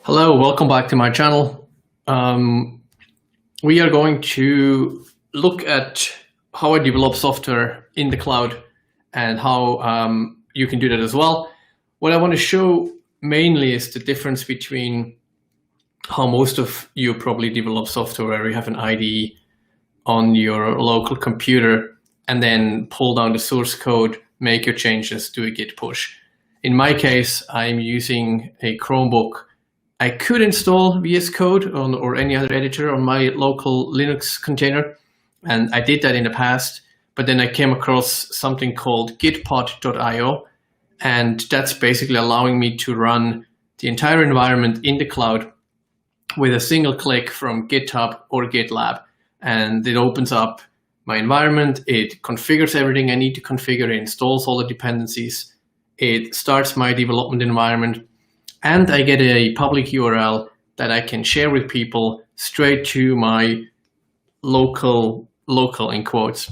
Hello, welcome back to my channel. We are going to look at how I develop software in the cloud and how you can do that as well. What I want to show mainly is the difference between how most of you probably develop software where you have an IDE on your local computer and then pull down the source code, make your changes, do a git push. In my case, I'm using a Chromebook. I could install VS Code or any other editor on my local Linux container, and I did that in the past, but then I came across something called Gitpod Io, and that's basically allowing me to run the entire environment in the cloud with a single click from GitHub or GitLab, and it opens up my environment, it configures everything I need to configure, it installs all the dependencies, it starts my development environment, and I get a public URL that I can share with people straight to my local in quotes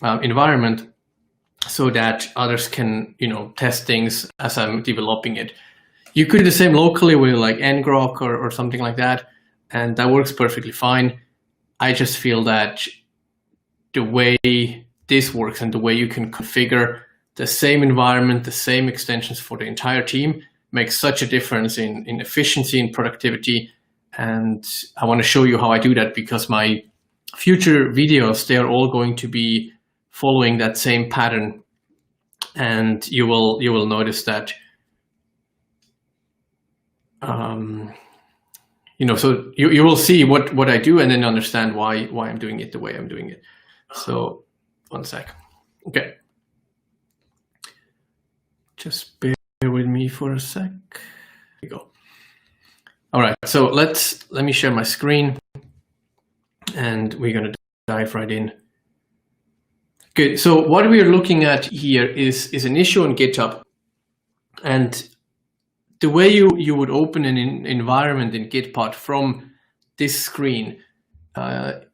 environment, so that others can test things as I'm developing it. You could do the same locally with like ngrok or something like that, and that works perfectly fine. I just feel that the way this works and the way you can configure the same environment, the same extensions for the entire team makes such a difference in efficiency and productivity. And I want to show you how I do that, because my future videos, they are all going to be following that same pattern. And you will notice that, so you will see what I do and then understand why I'm doing it the way I'm doing it. So one sec. Okay. Just bear with me for a sec. Here we go. All right, so let me share my screen and we're going to dive right in. Good. So what we are looking at here is an issue on GitHub, and the way you would open an environment in Gitpod from this screen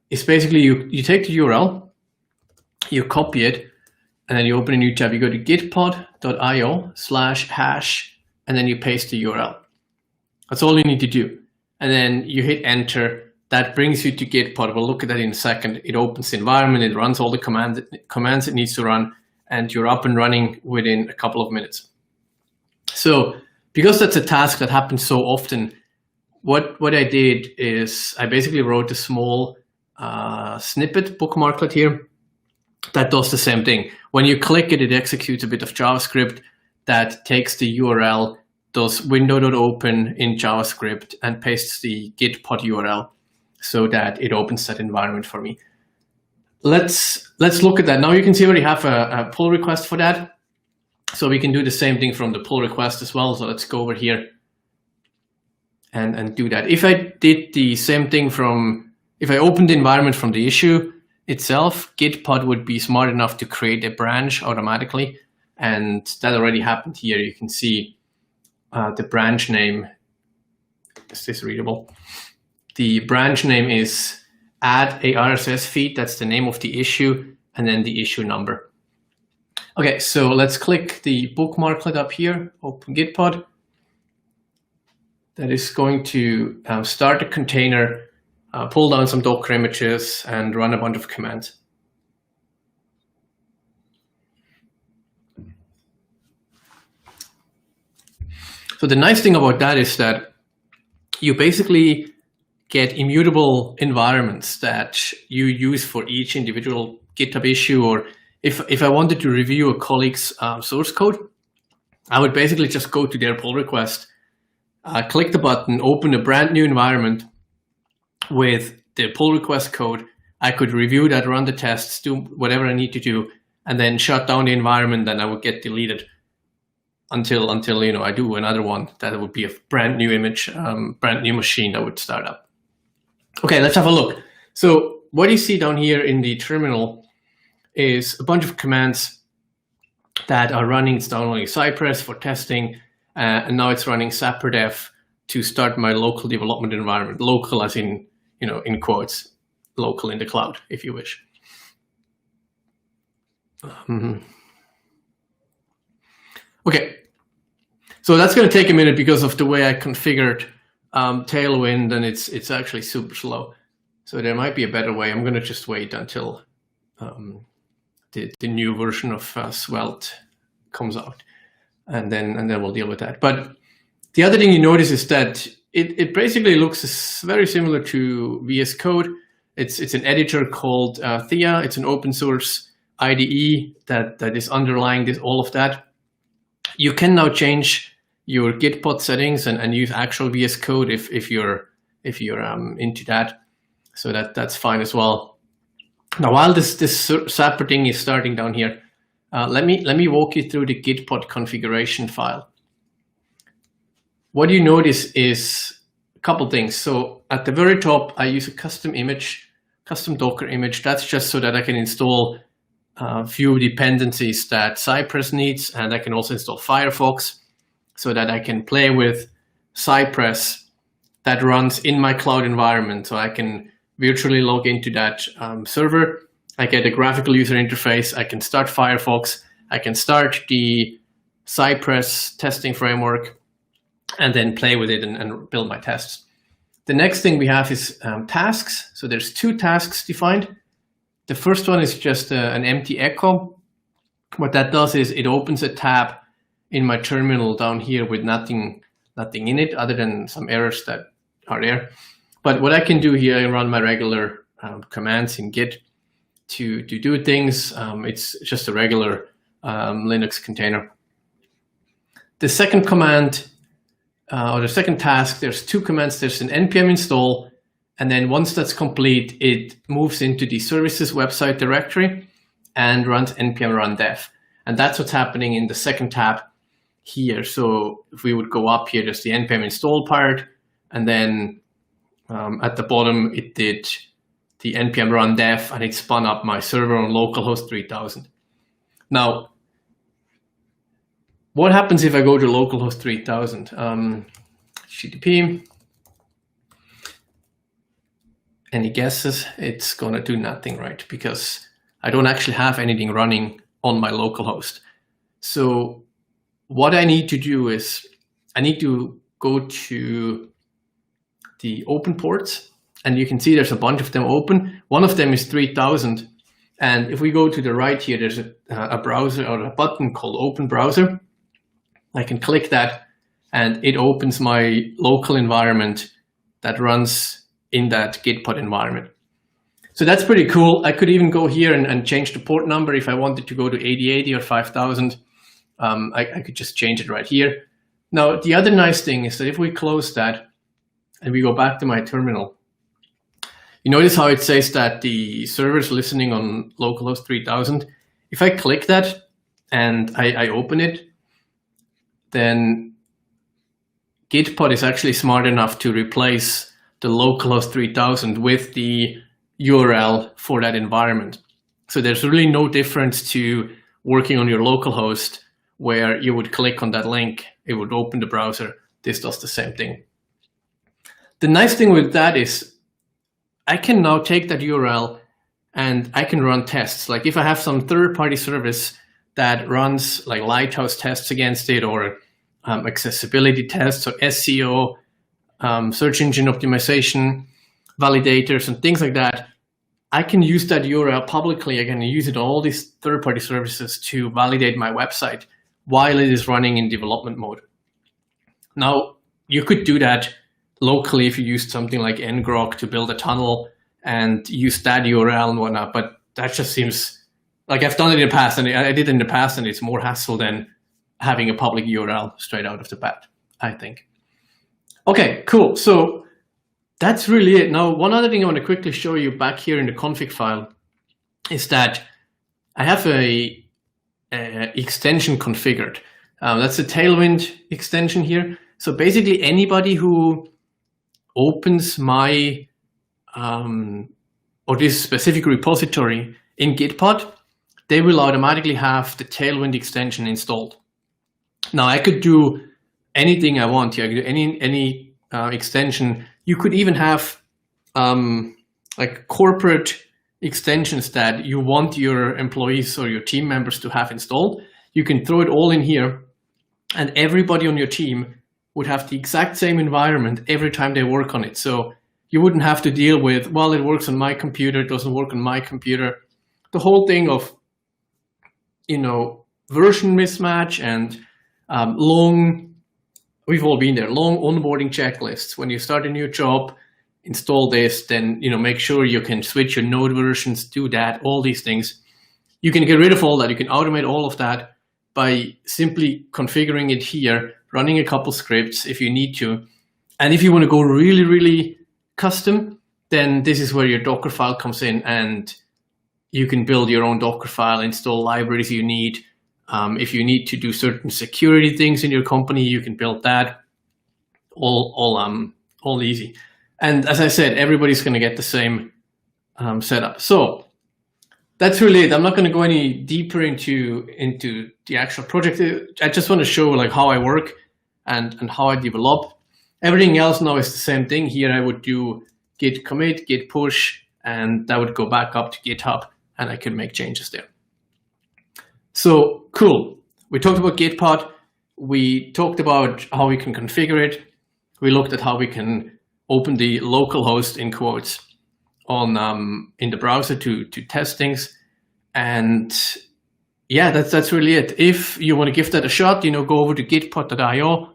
is basically you take the URL, you copy it, and then you open a new tab. You go to gitpod.io/hash, and then you paste the URL. That's all you need to do. And then you hit enter. That brings you to Gitpod. We'll look at that in a second. It opens the environment. It runs all the commands it needs to run, and you're up and running within a couple of minutes. So because that's a task that happens so often, what I did is I basically wrote a small snippet bookmarklet here that does the same thing. When you click it, it executes a bit of JavaScript that takes the URL, does window.open in JavaScript, and pastes the Gitpod URL so that it opens that environment for me. Let's look at that. Now you can see I already have a pull request for that. So we can do the same thing from the pull request as well. So let's go over here and do that. If I did the same thing if I opened the environment from the issue itself, Gitpod would be smart enough to create a branch automatically. And that already happened here. You can see the branch name. Is this readable? The branch name is add a RSS feed. That's the name of the issue, and then the issue number. Okay, so let's click the bookmarklet up here, open Gitpod. That is going to start a container, pull down some Docker images, and run a bunch of commands. So the nice thing about that is that you basically get immutable environments that you use for each individual GitHub issue. Or if I wanted to review a colleague's source code, I would basically just go to their pull request, click the button, open a brand new environment with the pull request code. I could review that, run the tests, do whatever I need to do, and then shut down the environment, and I would get deleted until I do another one. That would be a brand new image, brand new machine that would start up. Okay, let's have a look. So what you see down here in the terminal is a bunch of commands that are running. It's downloading Cypress for testing, and now it's running saprdef to start my local development environment. Local as in, in quotes, local in the cloud, if you wish. Okay, so that's going to take a minute because of the way I configured Tailwind, and it's actually super slow. So there might be a better way. I'm going to just wait until the new version of Svelte comes out, and then we'll deal with that. But the other thing you notice is that it basically looks very similar to VS Code. It's an editor called Thea. It's an open source IDE that is underlying all of that. You can now change your Gitpod settings and use actual VS Code if you're into that. So that's fine as well. Now, while this Zapper thing is starting down here, let me walk you through the Gitpod configuration file. What you notice is a couple things. So at the very top, I use a custom Docker image. That's just so that I can install a few dependencies that Cypress needs, and I can also install Firefox so that I can play with Cypress that runs in my cloud environment. So I can virtually log into that server. I get a graphical user interface. I can start Firefox. I can start the Cypress testing framework and then play with it and build my tests. The next thing we have is tasks. So there's 2 tasks defined. The first one is just an empty echo. What that does is it opens a tab in my terminal down here with nothing in it other than some errors that are there. But what I can do here, I run my regular commands in Git to do things. It's just a regular Linux container. The second command, or the second task, there's 2 commands. There's an npm install, and then once that's complete, it moves into the services website directory and runs npm run dev. And that's what's happening in the second tab here. So if we would go up here, there's the npm install part, and then at the bottom, it did the npm run dev, and it spun up my server on localhost 3000. Now, what happens if I go to localhost 3000? HTTP. Any guesses? It's going to do nothing, right? Because I don't actually have anything running on my localhost. So what I need to do is I need to go to the open ports, and you can see there's a bunch of them open. One of them is 3000. And if we go to the right here, there's a browser or a button called Open Browser. I can click that, and it opens my local environment that runs in that Gitpod environment. So that's pretty cool. I could even go here and change the port number if I wanted to go to 8080 or 5000. I could just change it right here. Now, the other nice thing is that if we close that and we go back to my terminal, you notice how it says that the server is listening on localhost 3000. If I click that and I open it, then Gitpod is actually smart enough to replace the localhost 3000 with the URL for that environment. So there's really no difference to working on your localhost where you would click on that link, it would open the browser. This does the same thing. The nice thing with that is I can now take that URL and I can run tests. Like if I have some third-party service that runs like Lighthouse tests against it, or accessibility tests, or SEO, search engine optimization, validators, and things like that, I can use that URL publicly. I can use it on all these third-party services to validate my website while it is running in development mode. Now, you could do that locally if you used something like ngrok to build a tunnel and use that URL and whatnot, but that just seems like I've done it in the past, and I did it in the past, and it's more hassle than having a public URL straight out of the bat, I think. Okay, cool. So that's really it. Now, one other thing I want to quickly show you back here in the config file is that I have a extension configured. That's a Tailwind extension here. So basically anybody who opens my, or this specific repository in Gitpod, they will automatically have the Tailwind extension installed. Now I could do anything I want here. I could do any extension. You could even have like corporate extensions that you want your employees or your team members to have installed. You can throw it all in here, and everybody on your team would have the exact same environment every time they work on it. So you wouldn't have to deal with, well, it works on my computer, it doesn't work on my computer. The whole thing of, version mismatch and we've all been there, long onboarding checklists. When you start a new job, install this, then make sure you can switch your node versions, do that, all these things. You can get rid of all that. You can automate all of that by simply configuring it here, running a couple scripts if you need to. And if you want to go really, really custom, then this is where your Docker file comes in, and you can build your own Docker file, install libraries you need. If you need to do certain security things in your company, you can build that. All easy. And as I said, everybody's going to get the same setup. So that's really it. I'm not going to go any deeper into the actual project. I just want to show how I work and how I develop. Everything else now is the same thing. Here I would do git commit, git push, and that would go back up to GitHub, and I could make changes there. So cool. We talked about Gitpod. We talked about how we can configure it. We looked at how we can open the local host in quotes on in the browser to test things. And yeah, that's really it. If you want to give that a shot, go over to Gitpod.io.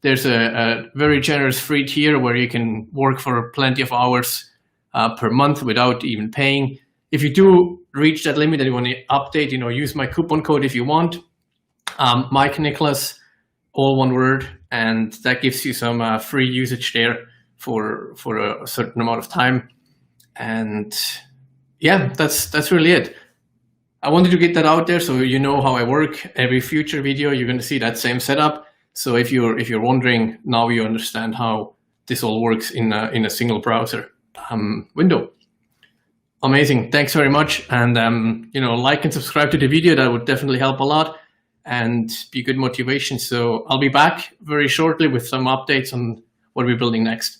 There's a very generous free tier where you can work for plenty of hours per month without even paying. If you do reach that limit and you want to update, use my coupon code if you want. Mike Nicholas, all one word, and that gives you some free usage there for a certain amount of time. And yeah, that's really it. I wanted to get that out there so you know how I work. Every future video, you're going to see that same setup. So if you're wondering, now you understand how this all works in a single browser window. Amazing. Thanks very much. And like and subscribe to the video. That would definitely help a lot and be good motivation. So I'll be back very shortly with some updates on what we're building next.